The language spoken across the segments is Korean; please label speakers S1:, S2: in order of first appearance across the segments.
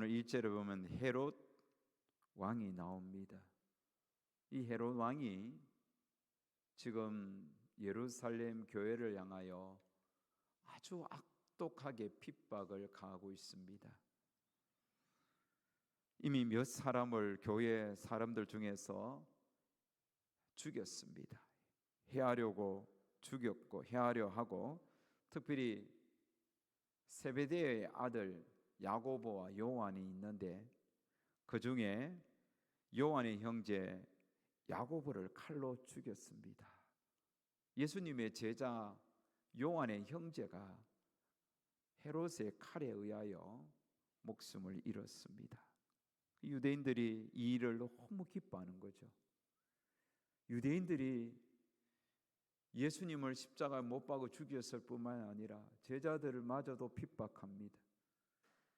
S1: 오늘 1절에 보면 헤롯 왕이 나옵니다. 이 헤롯 왕이 지금 예루살렘 교회를 향하여 아주 악독하게 핍박을 가하고 있습니다. 이미 몇 사람을 교회 사람들 중에서 죽였습니다. 해하려고 죽였고 해하려 하고, 특별히 세베대의 아들 야고보와 요한이 있는데 그 중에 요한의 형제 야고보를 칼로 죽였습니다. 예수님의 제자 요한의 형제가 헤롯의 칼에 의하여 목숨을 잃었습니다. 유대인들이 이 일을 너무 기뻐하는 거죠. 유대인들이 예수님을 십자가에 못 박아 죽였을 뿐만 아니라 제자들을 마저도 핍박합니다.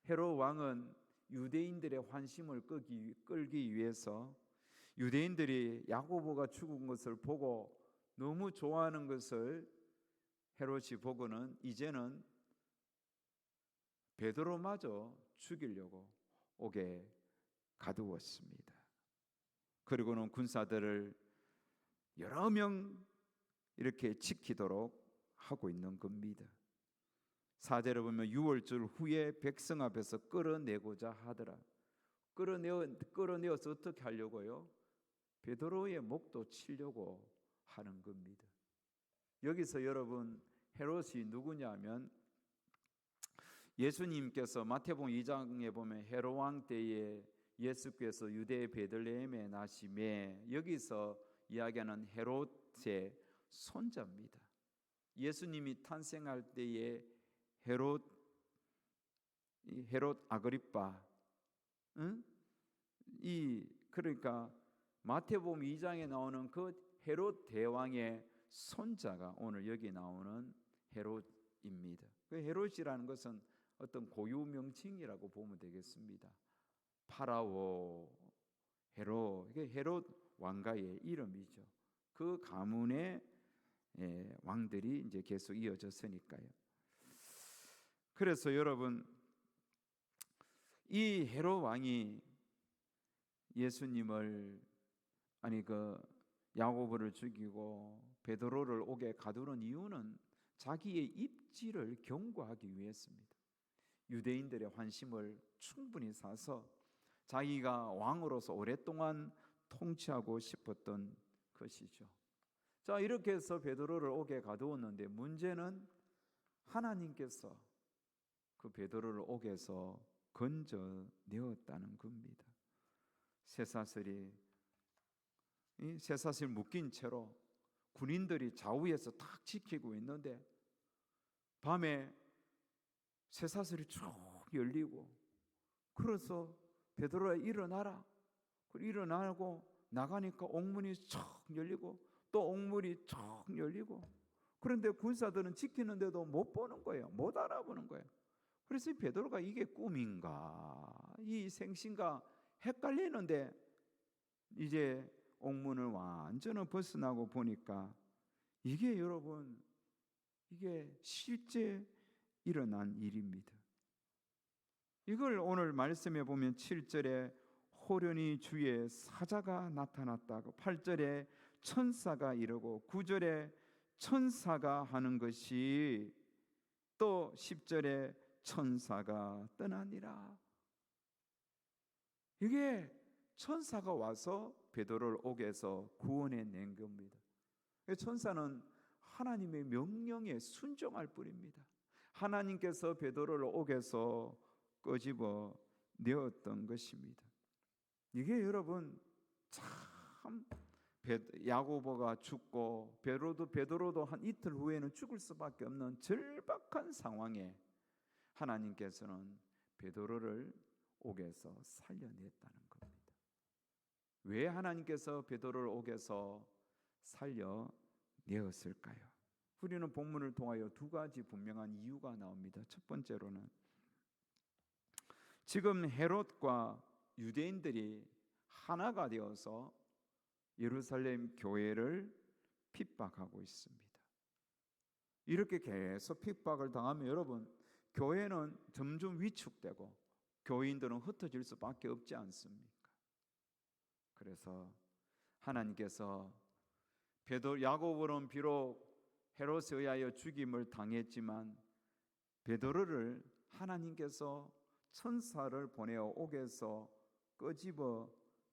S1: 헤롯 왕은 유대인들의 환심을 끌기 위해서 유대인들이 야고보가 죽은 것을 보고 너무 좋아하는 것을 헤롯이 보고는 이제는 베드로마저 죽이려고 옥에 가두었습니다. 그리고는 군사들을 여러 명 이렇게 지키도록 하고 있는 겁니다. 4절에 보면 6월절 후에 백성 앞에서 끌어내고자 하더라. 끌어내어서 어떻게 하려고요? 베드로의 목도 치려고 하는 겁니다. 여기서 여러분, 헤롯이 누구냐면 예수님께서 마태복음 2장에 보면 헤롯 왕 때에 예수께서 유대 베들레헴에 나심에, 여기서 이야기하는 헤롯의 손자입니다. 예수님이 탄생할 때에 헤롯 아그리빠, 그러니까 마태복음 2장에 나오는 그 헤롯 대왕의 손자가 오늘 여기 나오는 헤롯입니다. 그 헤롯이라는 것은 어떤 고유 명칭이라고 보면 되겠습니다. 파라오 헤롯, 이게 헤롯 왕가의 이름이죠. 그 가문의 왕들이 이제 계속 이어졌으니까요. 그래서 여러분, 이 헤롯 왕이 예수님을 야고보를 죽이고 베드로를 옥에 가두는 이유는 자기의 입지를 견고하기 위해서입니다. 유대인들의 환심을 충분히 사서 자기가 왕으로서 오랫동안 통치하고 싶었던 것이죠. 자, 이렇게 해서 베드로를 옥에 가두었는데 문제는 하나님께서 그 베드로를 옥에서 건져내었다는 겁니다. 쇠사슬 묶인 채로 군인들이 좌우에서 탁 지키고 있는데 밤에 쇠사슬이 쭉 열리고, 그래서 베드로야 일어나라. 일어나고 나가니까 옥문이 쫙 열리고 또 옥문이 쫙 열리고, 그런데 군사들은 지키는데도 못 보는 거예요. 못 알아보는 거예요. 그래서 베드로가 이게 꿈인가 이 생신가 헷갈리는데 이제 옥문을 완전히 벗어나고 보니까 이게 여러분, 이게 실제 일어난 일입니다. 이걸 오늘 말씀해 보면 7절에 호련히 주의 사자가 나타났다고, 8절에 천사가 이르고 9절에 천사가 하는 것이, 또 10절에 천사가 떠나니라. 이게 천사가 와서 베드로를 옥에서 구원해 낸 겁니다. 천사는 하나님의 명령에 순종할 뿐입니다. 하나님께서 베드로를 옥에서 끄집어 내었던 것입니다. 이게 여러분 참, 야고보가 죽고 베드로도 한 이틀 후에는 죽을 수밖에 없는 절박한 상황에 하나님께서는 베드로를 옥에서 살려냈다는 겁니다. 왜 하나님께서 베드로를 옥에서 살려내었을까요? 우리는 본문을 통하여 두 가지 분명한 이유가 나옵니다. 첫 번째로는 지금 헤롯과 유대인들이 하나가 되어서 예루살렘 교회를 핍박하고 있습니다. 이렇게 계속 핍박을 당하면 여러분, 교회는 점점 위축되고 교인들은 흩어질 수밖에 없지 않습니까? 그래서 하나님께서 야고보는 비록 헤롯에 의하여 죽임을 당했지만 베드로를 하나님께서 천사를 보내어 옥에서 끄집어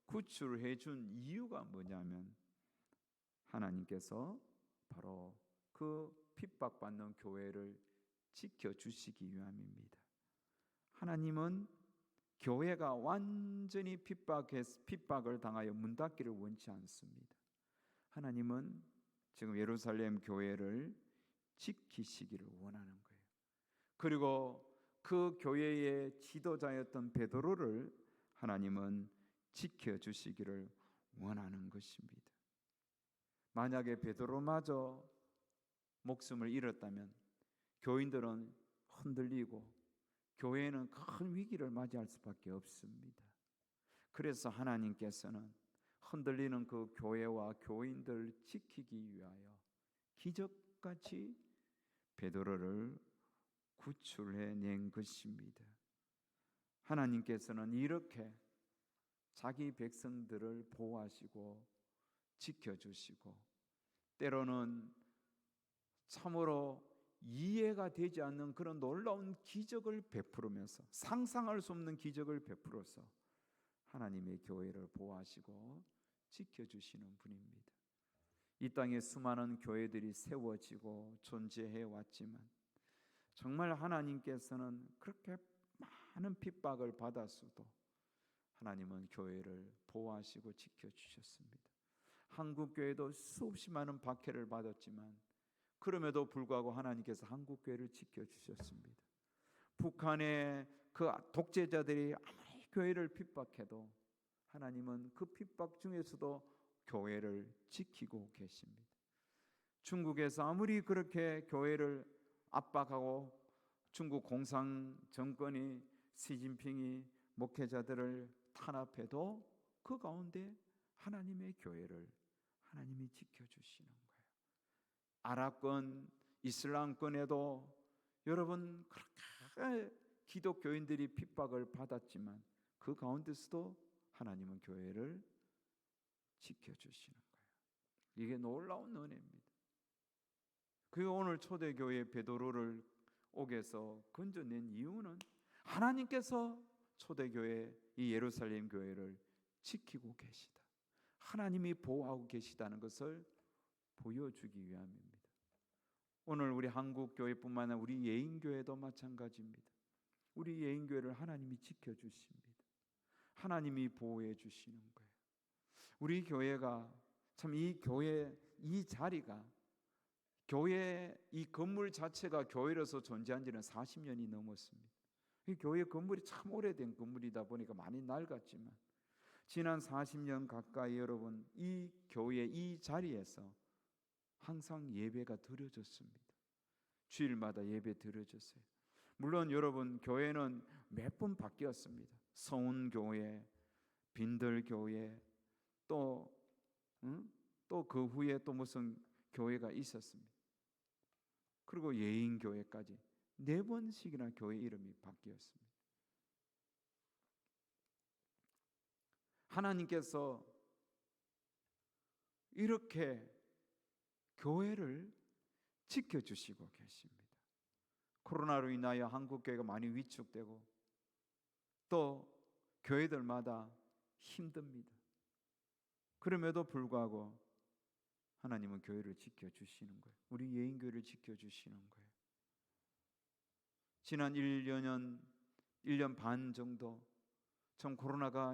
S1: 구출해 준 이유가 뭐냐면 하나님께서 바로 그 핍박받는 교회를 지켜주시기 위함입니다. 하나님은 교회가 완전히 핍박을 당하여 문 닫기를 원치 않습니다. 하나님은 지금 예루살렘 교회를 지키시기를 원하는 거예요. 그리고 그 교회의 지도자였던 베드로를 하나님은 지켜주시기를 원하는 것입니다. 만약에 베드로마저 목숨을 잃었다면 교인들은 흔들리고 교회는 큰 위기를 맞이할 수밖에 없습니다. 그래서 하나님께서는 흔들리는 그 교회와 교인들을 지키기 위하여 기적같이 베드로를 구출해낸 것입니다. 하나님께서는 이렇게 자기 백성들을 보호하시고 지켜주시고 때로는 참으로 이해가 되지 않는 그런 놀라운 기적을 베풀으면서 상상할 수 없는 기적을 베풀어서 하나님의 교회를 보호하시고 지켜주시는 분입니다. 이 땅에 수많은 교회들이 세워지고 존재해 왔지만 정말 하나님께서는 그렇게 많은 핍박을 받았어도 하나님은 교회를 보호하시고 지켜주셨습니다. 한국교회도 수없이 많은 박해를 받았지만 그럼에도 불구하고 하나님께서 한국교회를 지켜주셨습니다. 북한의 그 독재자들이 아무리 교회를 핍박해도 하나님은 그 핍박 중에서도 교회를 지키고 계십니다. 중국에서 아무리 그렇게 교회를 압박하고 중국 공산 정권이 시진핑이 목회자들을 탄압해도 그 가운데 하나님의 교회를 하나님이 지켜주시는 거예요. 아랍권, 이슬람권에도 여러분 그렇게 기독교인들이 핍박을 받았지만 그 가운데서도 하나님은 교회를 지켜주시는 거예요. 이게 놀라운 은혜입니다. 그리고 오늘 초대교회 베드로를 옥에서 건져낸 이유는 하나님께서 초대교회 이 예루살렘 교회를 지키고 계시다. 하나님이 보호하고 계시다는 것을 보여주기 위함입니다. 오늘 우리 한국교회뿐만 아니라 우리 예인교회도 마찬가지입니다. 우리 예인교회를 하나님이 지켜주십니다. 하나님이 보호해 주시는 거예요. 우리 교회가 참 이 교회 이 자리가 교회 이 건물 자체가 교회로서 존재한 지는 40년이 넘었습니다. 이 교회 건물이 참 오래된 건물이다 보니까 많이 낡았지만 지난 40년 가까이 여러분 이 교회 이 자리에서 항상 예배가 드려졌습니다. 주일마다 예배 드려졌어요. 물론 여러분 교회는 몇 번 바뀌었습니다. 성운교회, 빈들교회 또 그 후에 또 무슨 교회가 있었습니다. 그리고 예인교회까지 4번씩이나 교회 이름이 바뀌었습니다. 하나님께서 이렇게 교회를 지켜주시고 계십니다. 코로나로 인하여 한국교회가 많이 위축되고 또 교회들마다 힘듭니다. 그럼에도 불구하고 하나님은 교회를 지켜주시는 거예요. 우리 예인교회를 지켜주시는 거예요. 지난 1년 반 정도 전 코로나가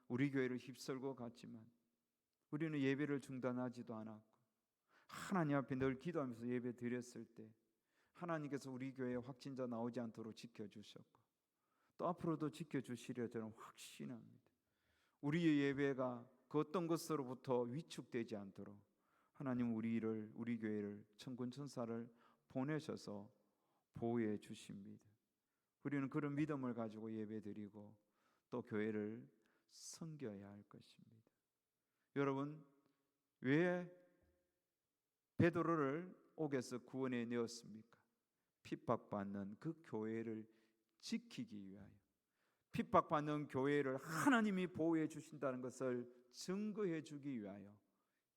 S1: 우리 교회를 휩쓸고 갔지만 우리는 예배를 중단하지도 않았고 하나님 앞에 늘 기도하면서 예배 드렸을 때 하나님께서 우리 교회에 확진자 나오지 않도록 지켜주셨고 또 앞으로도 지켜주시려 저는 확신합니다. 우리의 예배가 그 어떤 것으로부터 위축되지 않도록 하나님 우리 교회를 천군천사를 보내셔서 보호해 주십니다. 우리는 그런 믿음을 가지고 예배드리고 또 교회를 섬겨야 할 것입니다. 여러분 왜 베드로를 옥에서 구원해 내었습니까? 핍박받는 그 교회를 지키기 위하여 핍박받는 교회를 하나님이 보호해 주신다는 것을 증거해 주기 위하여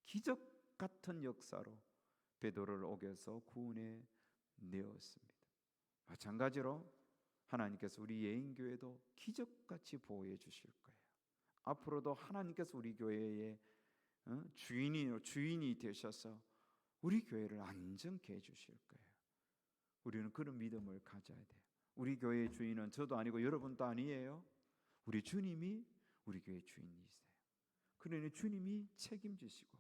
S1: 기적 같은 역사로 베드로를 옥에서 구원해 내었습니다. 마찬가지로 하나님께서 우리 예인교회도 기적같이 보호해 주실 거예요. 앞으로도 하나님께서 우리 교회의 주인이 되셔서 우리 교회를 안정케 해주실 거예요. 우리는 그런 믿음을 가져야 돼요. 우리 교회의 주인은 저도 아니고 여러분도 아니에요. 우리 주님이 우리 교회의 주인이세요. 그러니 주님이 책임지시고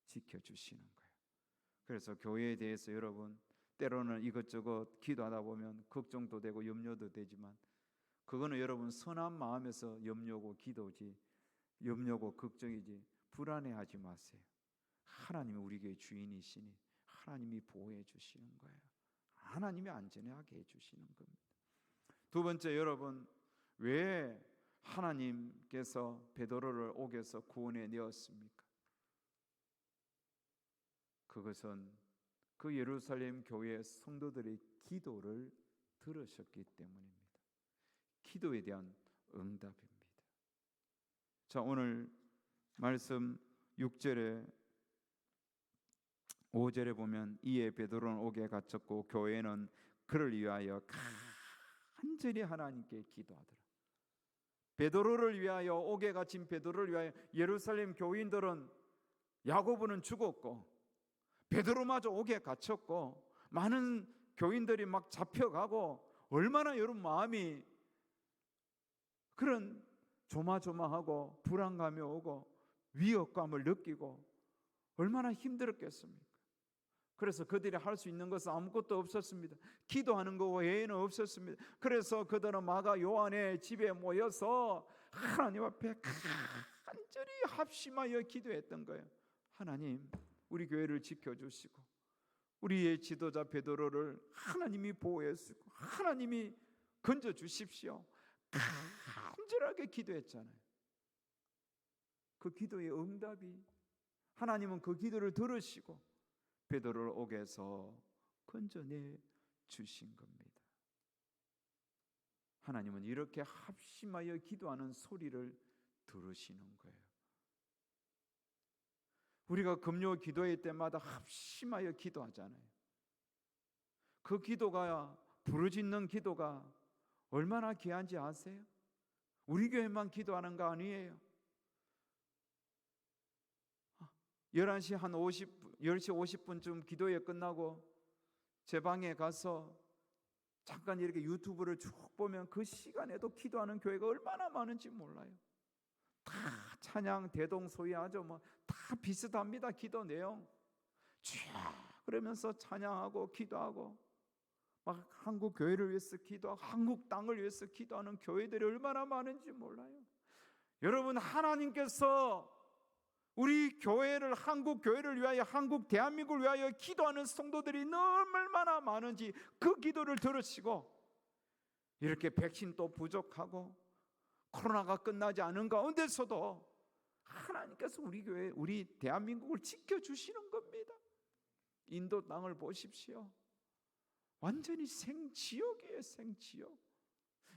S1: 지켜주시는 거예요. 그래서 교회에 대해서 여러분 때로는 이것저것 기도하다 보면 걱정도 되고 염려도 되지만 그거는 여러분 선한 마음에서 염려고 기도지, 염려고 걱정이지, 불안해하지 마세요. 하나님이 우리 교회 주인이시니 하나님이 보호해 주시는 거예요. 하나님이 안전하게 해주시는 겁니다. 두 번째, 여러분 왜 하나님께서 베드로를 옥에서 구원해 내었습니까? 그것은 그 예루살렘 교회 성도들의 기도를 들으셨기 때문입니다. 기도에 대한 응답입니다. 자, 오늘 말씀 6절에 5절에 보면 이에 베드로는 옥에 갇혔고 교회는 그를 위하여 간절히 하나님께 기도하더라. 베드로를 위하여, 옥에 갇힌 베드로를 위하여 예루살렘 교인들은 야고보는 죽었고 베드로마저 옥에 갇혔고 많은 교인들이 막 잡혀가고 얼마나 여러분 마음이 그런 조마조마하고 불안감이 오고 위협감을 느끼고 얼마나 힘들었겠습니까? 그래서 그들이 할 수 있는 것은 아무것도 없었습니다. 기도하는 것 외에는 없었습니다. 그래서 그들은 마가 요한의 집에 모여서 하나님 앞에 간절히 합심하여 기도했던 거예요. 하나님, 우리 교회를 지켜주시고 우리의 지도자 베드로를 하나님이 보호해 주시고 하나님이 건져 주십시오. 간절하게 기도했잖아요. 그 기도의 응답이 하나님은 그 기도를 들으시고 베드로를 옥에서 건져내 주신 겁니다. 하나님은 이렇게 합심하여 기도하는 소리를 들으시는 거예요. 우리가 금요 기도회 때마다 합심하여 기도하잖아요. 그 기도가, 부르짖는 기도가 얼마나 귀한지 아세요? 우리 교회만 기도하는 거 아니에요. 11시 10시 50분쯤 기도회 끝나고 제 방에 가서 잠깐 이렇게 유튜브를 쭉 보면 그 시간에도 기도하는 교회가 얼마나 많은지 몰라요. 다 찬양 대동소이하죠. 다 비슷합니다. 기도 내용 쫙 그러면서 찬양하고 기도하고 막 한국 교회를 위해서 기도하고 한국 땅을 위해서 기도하는 교회들이 얼마나 많은지 몰라요. 여러분, 하나님께서 우리 교회를, 한국 교회를 위하여, 한국 대한민국을 위하여 기도하는 성도들이 얼마나 많은지 그 기도를 들으시고 이렇게 백신도 부족하고 코로나가 끝나지 않은 가운데서도 하나님께서 우리 교회, 우리 대한민국을 지켜주시는 겁니다. 인도 땅을 보십시오. 완전히 생지옥이에요. 생지옥.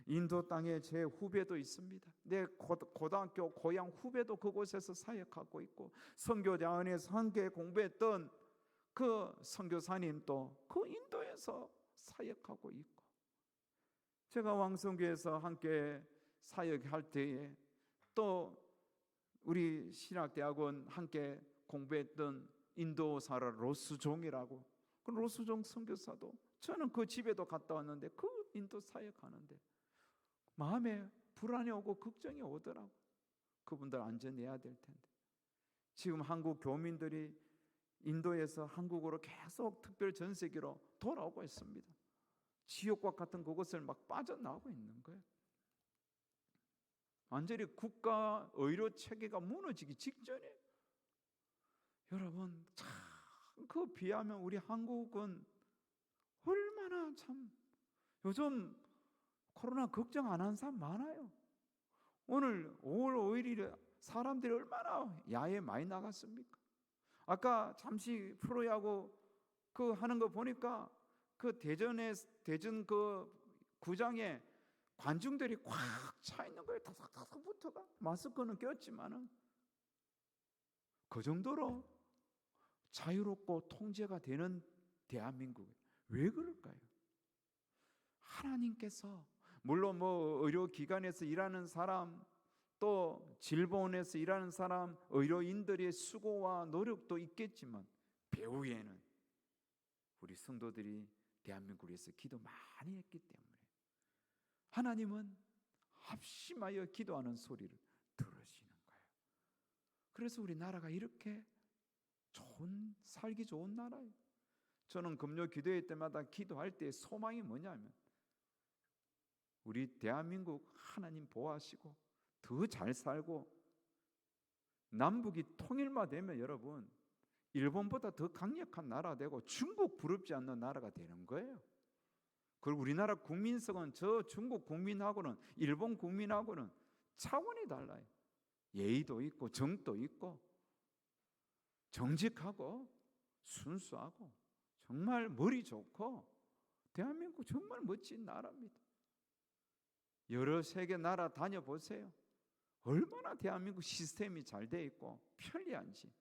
S1: 인도 땅에 제 후배도 있습니다. 내 고등학교 고향 후배도 그곳에서 사역하고 있고 선교대 안에서 함께 공부했던 그 선교사님도 그 인도에서 사역하고 있고, 제가 왕성교에서 함께 사역할 때에 또 우리 신학대학원 함께 공부했던 인도사라 로스종이라고, 그 로스종 선교사도 저는 그 집에도 갔다 왔는데 그 인도 사역하는데 마음에 불안이 오고 걱정이 오더라고. 그분들 안전해야 될 텐데. 지금 한국 교민들이 인도에서 한국으로 계속 특별 전세기로 돌아오고 있습니다. 지옥과 같은 그곳을 막 빠져나오고 있는 거예요. 완전히 국가 의료 체계가 무너지기 직전이에요. 여러분, 참 그 비하면 우리 한국은 얼마나 참 요즘 코로나 걱정 안 하는 사람 많아요. 오늘 5월 5일이 사람들이 얼마나 야외 많이 나갔습니까? 아까 잠시 프로야구 그 하는 거 보니까 그 대전 그 구장에 관중들이 꽉 차 있는 거예요. 다닥다닥 붙어가. 마스크는 꼈지만은 그 정도로 자유롭고 통제가 되는 대한민국. 왜 그럴까요? 하나님께서 물론 뭐 의료기관에서 일하는 사람, 또 질본에서 일하는 사람, 의료인들의 수고와 노력도 있겠지만 배후에는 우리 성도들이 대한민국을 위해서 기도 많이 했기 때문에 하나님은 합심하여 기도하는 소리를 들으시는 거예요. 그래서 우리 나라가 이렇게 살기 좋은 나라예요. 저는 금요 기도회 때마다 기도할 때 소망이 뭐냐면 우리 대한민국 하나님 보호하시고 더 잘 살고 남북이 통일만 되면 여러분 일본보다 더 강력한 나라가 되고 중국 부럽지 않는 나라가 되는 거예요. 그리고 우리나라 국민성은 저 중국 국민하고는 일본 국민하고는 차원이 달라요. 예의도 있고 정도 있고 정직하고 순수하고 정말 머리 좋고 대한민국 정말 멋진 나라입니다. 여러 세계 나라 다녀보세요. 얼마나 대한민국 시스템이 잘 돼 있고 편리한지.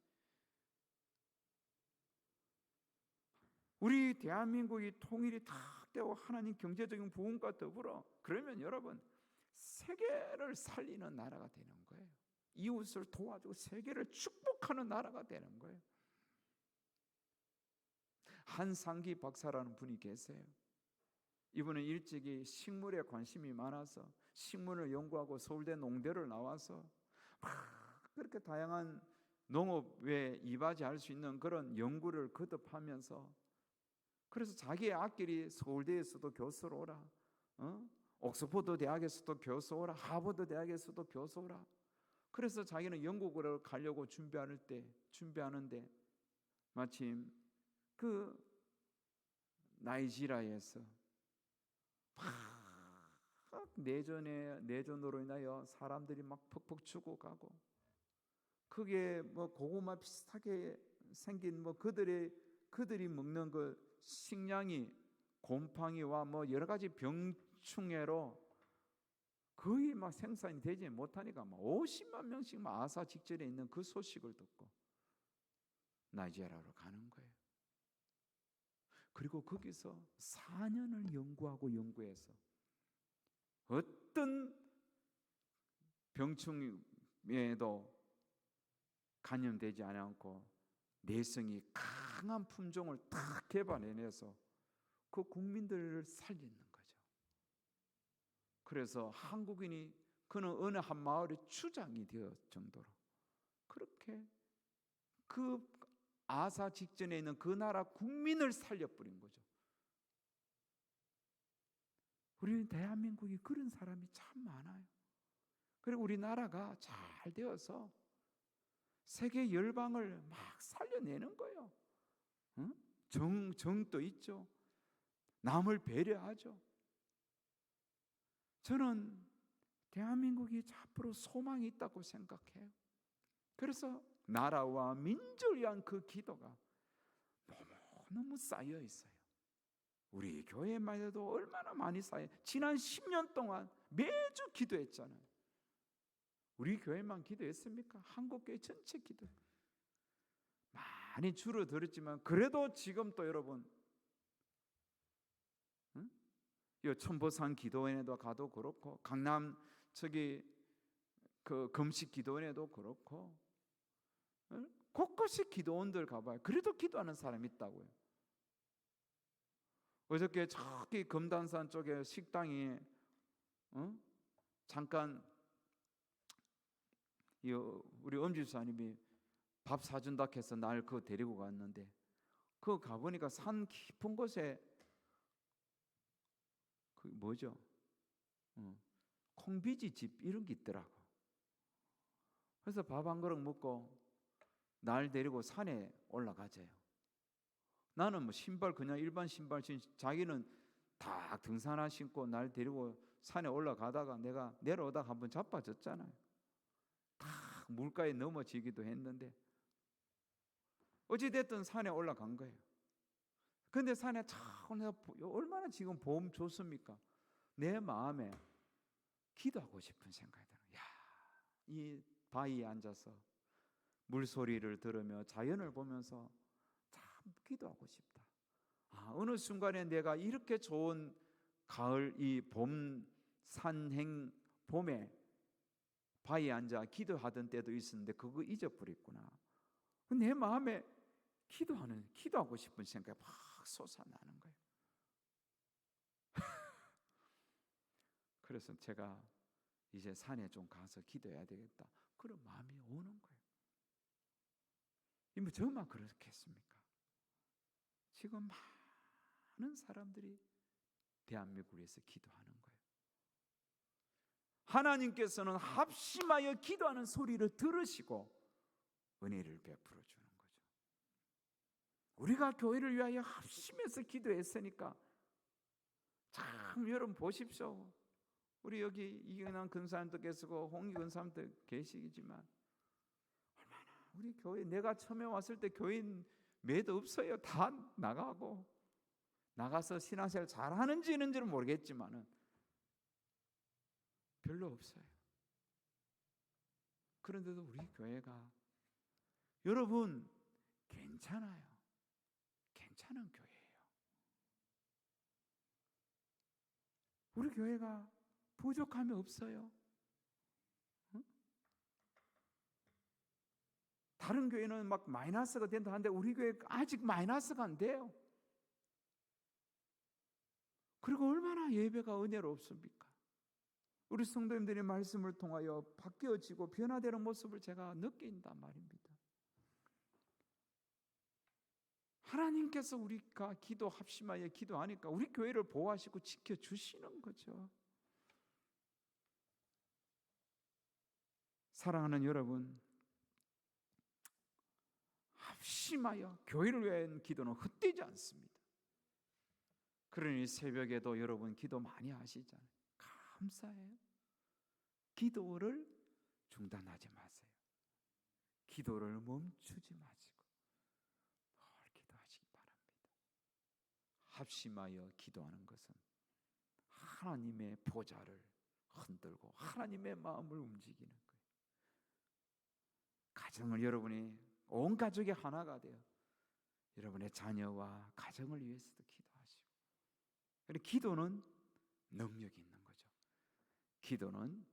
S1: 우리 대한민국이 통일이 탁 되고 하나님 경제적인 부흥과 더불어 그러면 여러분 세계를 살리는 나라가 되는 거예요. 이웃을 도와주고 세계를 축복하는 나라가 되는 거예요. 한상기 박사라는 분이 계세요. 이분은 일찍이 식물에 관심이 많아서 식물을 연구하고 서울대 농대를 나와서 그렇게 다양한 농업에 이바지할 수 있는 그런 연구를 거듭하면서 그래서 자기의 앞길이 서울대에서도 교수로 오라, 옥스퍼드 대학에서도 교수 오라, 하버드 대학에서도 교수 오라. 그래서 자기는 영국으로 가려고 준비하는데 마침 그 나이지리아에서 막 내전으로 인하여 사람들이 막 퍽퍽 죽어가고 그게 뭐 고구마 비슷하게 생긴 뭐 그들이 먹는 그 식량이 곰팡이와 뭐 여러 가지 병충해로 거의 막 생산이 되지 못하니까 막 50만 명씩 막 아사 직전에 있는 그 소식을 듣고 나이지리아로 가는 거예요. 그리고 거기서 4년을 연구해서 어떤 병충해도 감염되지 않고 내성이 강한 품종을 딱 개발해내서 그 국민들을 살리는 거죠. 그래서 한국인이 그는 어느 한 마을의 추장이 되었 정도로 그렇게 그 아사 직전에 있는 그 나라 국민을 살려버린 거죠. 우리 대한민국이 그런 사람이 참 많아요. 그리고 우리나라가 잘 되어서 세계 열방을 막 살려내는 거예요. 정도 있죠. 남을 배려하죠. 저는 대한민국이 앞으로 소망이 있다고 생각해요. 그래서 나라와 민족을 위한 그 기도가 너무 쌓여 있어요. 우리 교회만 해도 얼마나 많이 쌓여. 지난 10년 동안 매주 기도했잖아요. 우리 교회만 기도했습니까? 한국교회 전체 기도 많이 줄어들었지만 그래도 지금 또 여러분 이 천보산 기도원에도 가도 그렇고 강남 그 금식 기도원에도 그렇고 곳곳에 기도원들 가봐요. 그래도 기도하는 사람이 있다고요. 어저께 저기 금단산 쪽에 식당에 잠깐 우리 엄지수사님이 밥 사준다 해서 날 그거 데리고 갔는데 그거 가보니까 산 깊은 곳에 그 뭐죠? 콩비지 집 이런 게 있더라고. 그래서 밥 한 그릇 먹고 날 데리고 산에 올라가재요. 나는 뭐 신발 그냥 일반 신발 신고 자기는 다 등산화 신고 날 데리고 산에 올라가다가 내가 내려오다가 한번 자빠졌잖아요. 다 물가에 넘어지기도 했는데 어찌됐든 산에 올라간 거예요. 근데 산에 참 얼마나 지금 보험 좋습니까? 내 마음에 기도하고 싶은 생각이 들어요. 야, 이 바위에 앉아서 물소리를 들으며 자연을 보면서 참 기도하고 싶다. 어느 순간에 내가 이렇게 좋은 가을 이 봄 산행 봄에 바위에 앉아 기도하던 때도 있었는데 그거 잊어버렸구나. 내 마음에 기도하고 싶은 생각이 막 솟아나는 거예요. 그래서 제가 이제 산에 좀 가서 기도해야 되겠다, 그런 마음이 오는 거예요. 뭐 저만 그렇겠습니까? 지금 많은 사람들이 대한민국을 위해서 기도하는 거예요. 하나님께서는 합심하여 기도하는 소리를 들으시고 은혜를 베풀어 주는 거죠. 우리가 교회를 위하여 합심해서 기도했으니까 참 여러분 보십시오. 우리 여기 이근환 근사님도 계시고 홍희 근사님도 계시지만 얼마나 우리 교회, 내가 처음에 왔을 때 교인 몇 없어요. 다 나가서 신앙생활 잘하는지는 모르겠지만은 별로 없어요. 그런데도 우리 교회가 여러분 괜찮아요. 괜찮은 교회예요. 우리 교회가 부족함이 없어요. 응? 다른 교회는 막 마이너스가 된다 하는데 우리 교회 아직 마이너스가 안 돼요. 그리고 얼마나 예배가 은혜롭습니까? 우리 성도님들의 말씀을 통하여 바뀌어지고 변화되는 모습을 제가 느낀단 말입니다. 하나님께서 우리가 합심하여 기도하니까 우리 교회를 보호하시고 지켜주시는 거죠. 사랑하는 여러분, 합심하여 교회를 위한 기도는 헛되지 않습니다. 그러니 새벽에도 여러분 기도 많이 하시잖아요. 감사해요. 기도를 중단하지 마세요. 기도를 멈추지 마시고 늘 기도하시기 바랍니다. 합심하여 기도하는 것은 하나님의 보좌를 흔들고 하나님의 마음을 움직이는 거예요. 가정을 여러분이 온 가족이 하나가 되어 여러분의 자녀와 가정을 위해서도 기도하시고, 그리고 기도는 능력이 있는 거죠. 기도는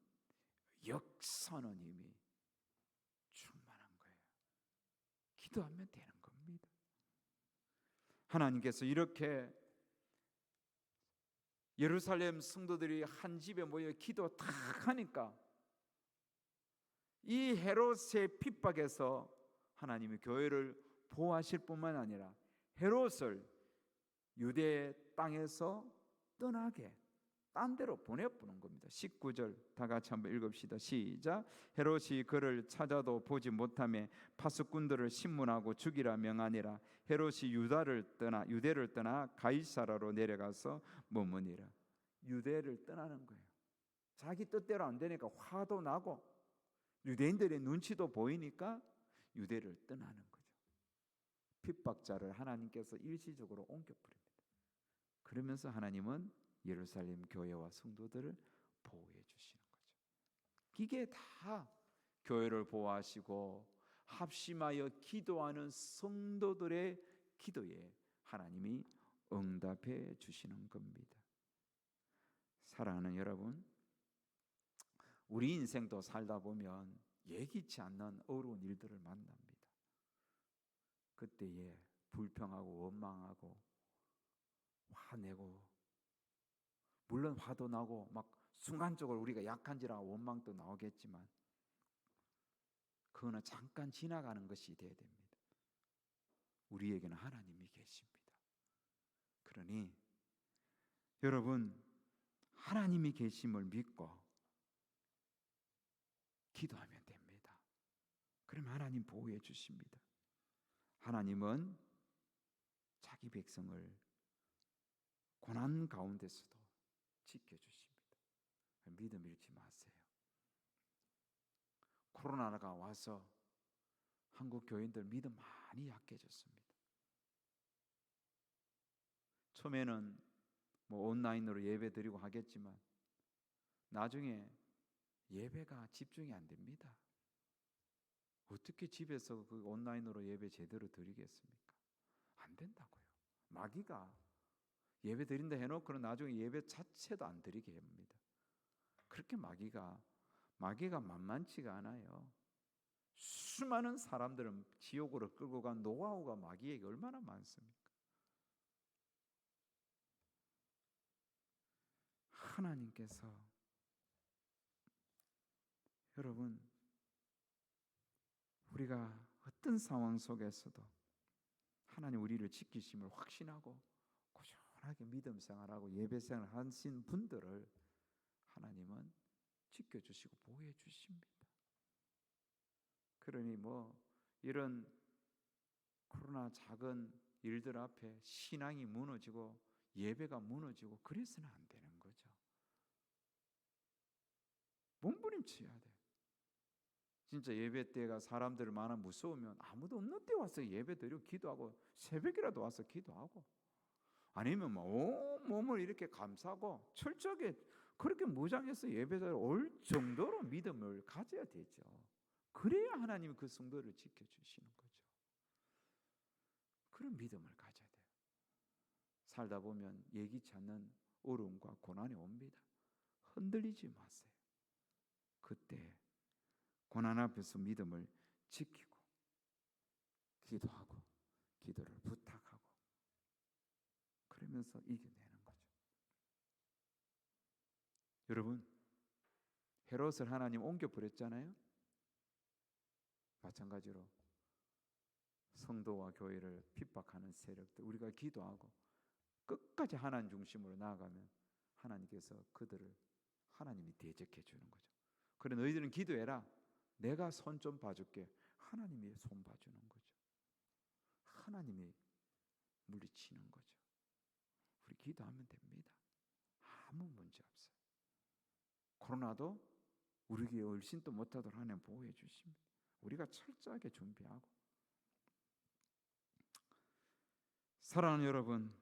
S1: 역사는 이미 충만한 거예요. 기도하면 되는 겁니다. 하나님께서 이렇게 예루살렘 성도들이 한 집에 모여 기도 탁 하니까 이 헤롯의 핍박에서 하나님이 교회를 보호하실 뿐만 아니라 헤롯을 유대 땅에서 떠나게 딴 데로 보내보는 겁니다. 19절 다 같이 한번 읽읍시다. 시작. 헤롯이 그를 찾아도 보지 못하며 파수꾼들을 신문하고 죽이라 명하니라. 헤롯이 유대를 떠나 가이사라로 내려가서 머무니라. 유대를 떠나는 거예요. 자기 뜻대로 안 되니까 화도 나고 유대인들의 눈치도 보이니까 유대를 떠나는 거죠. 핍박자를 하나님께서 일시적으로 옮겨버립니다. 그러면서 하나님은 예루살렘 교회와 성도들을 보호해 주시는 거죠. 이게 다 교회를 보호하시고 합심하여 기도하는 성도들의 기도에 하나님이 응답해 주시는 겁니다. 사랑하는 여러분, 우리 인생도 살다 보면 예기치 않는 어려운 일들을 만납니다. 그때에 불평하고 원망하고 화내고, 물론 화도 나고 막 순간적으로 우리가 약한지라 원망도 나오겠지만 그거는 잠깐 지나가는 것이 돼야 됩니다. 우리에게는 하나님이 계십니다. 그러니 여러분, 하나님이 계심을 믿고 기도하면 됩니다. 그러면 하나님 보호해 주십니다. 하나님은 자기 백성을 고난 가운데서도 지켜주십니다. 믿음 잃지 마세요. 코로나가 와서 한국 교인들 믿음 많이 약해졌습니다. 처음에는 온라인으로 예배 드리고 하겠지만 나중에 예배가 집중이 안 됩니다. 어떻게 집에서 그 온라인으로 예배 제대로 드리겠습니까? 안 된다고요. 마귀가 예배 드린다 해놓고는 나중에 예배 자체도 안 드리게 합니다. 그렇게 마귀가 만만치가 않아요. 수많은 사람들은 지옥으로 끌고 간 노하우가 마귀에게 얼마나 많습니까? 하나님께서 여러분, 우리가 어떤 상황 속에서도 하나님 우리를 지키심을 확신하고 꾸준하게 믿음 생활하고 예배 생활 하신 분들을 하나님은 지켜주시고 보호해 주십니다. 그러니 이런 코로나 작은 일들 앞에 신앙이 무너지고 예배가 무너지고 그래서는 안 되는 거죠. 몸부림쳐야 돼. 진짜 예배 때가 사람들 많아 무서우면 아무도 없는 때 와서 예배 드리고 기도하고 새벽이라도 와서 기도하고 아니면 온 몸을 이렇게 감싸고 철저하게 그렇게 무장해서 예배자를 올 정도로 믿음을 가져야 되죠. 그래야 하나님이 그 성도를 지켜주시는 거죠. 그런 믿음을 가져야 돼요. 살다 보면 예기치 않는 어려움과 고난이 옵니다. 흔들리지 마세요. 그때 고난 앞에서 믿음을 지키고 기도하고 기도를 부탁하고 그러면서 이겨내는 거죠. 여러분, 헤롯을 하나님 옮겨버렸잖아요. 마찬가지로 성도와 교회를 핍박하는 세력들 우리가 기도하고 끝까지 하나님 중심으로 나아가면 하나님께서 그들을 하나님이 대적해 주는 거죠. 그래 너희들은 기도해라. 내가 손 좀 봐줄게. 하나님이 손 봐주는 거죠. 하나님이 물리치는 거죠. 우리 기도하면 됩니다. 아무 문제 없어요. 코로나도 우리 교회 훨씬 또 못하도록 하나님 보호해 주십니다. 우리가 철저하게 준비하고 사랑하는 여러분,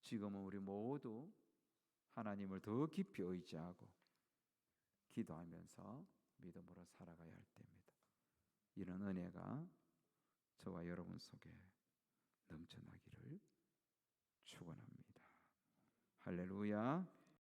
S1: 지금은 우리 모두 하나님을 더 깊이 의지하고 기도하면서 믿음으로 살아가야 할 때입니다. 이런 은혜가 저와 여러분 속에 넘쳐나기를 축원합니다. 할렐루야.